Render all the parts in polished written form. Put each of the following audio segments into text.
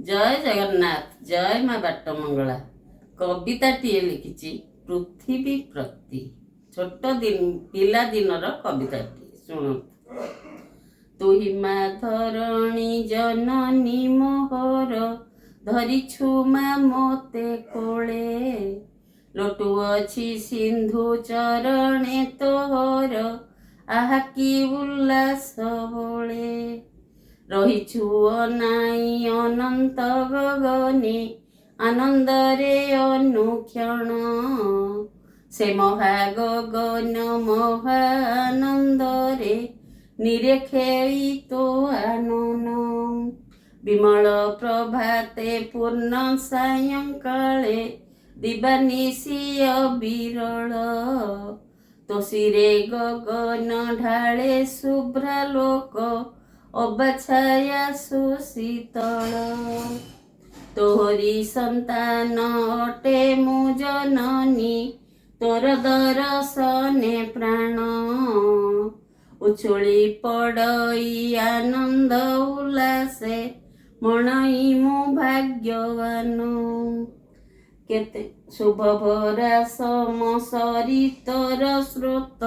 जय जगन्नाथ जय माँ बाट मंगला कविताटीए लिखिछि पृथ्वी प्रति छोट दिन पिला दिनर कविताटी शुणु। तुही माँ धरणी जननी मोहर धरिछु माँ मोते कोले लोटुअछि सिंधु चरणे तोहर आहा कि उल्लास बोले रहिछु अनाई अनंत गगने आनंदरे अनुक्षण से महागगन महानंदरे निरेखे तो आनन विमल प्रभाते पूर्ण सायंकाले दिवानिशी अविरल तोषिरे गगन ढाळे शुभ्रालोक अबाछाया सुशीतल तोहरी संतान अटे मु जननी तोर दर्शने प्राण उछुली पड़ई आनंद उल्लासे मणई मु भाग्यवान केते शुभ भरा सम सरितर स्रोत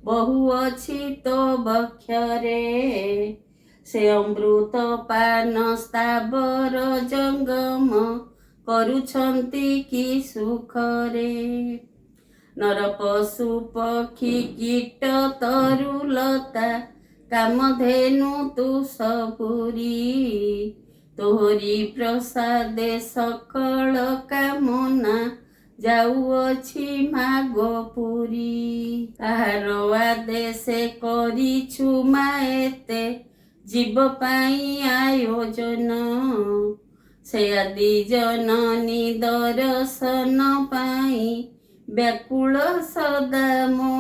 बहु अछि तो बक्षरे से अमृत पान स्थावर जंगम करुछंती कि सुखरे नर पशु पक्षी कीट तरुलता कामधेनु तु सपुरी तोहरी प्रसादे सकल कामना जाउअछि मागपुरी आहार आदेशे करिछु माएते जीव पाई आयोजन से आदि जननी दर्शन पाई व्याकुल सदा मो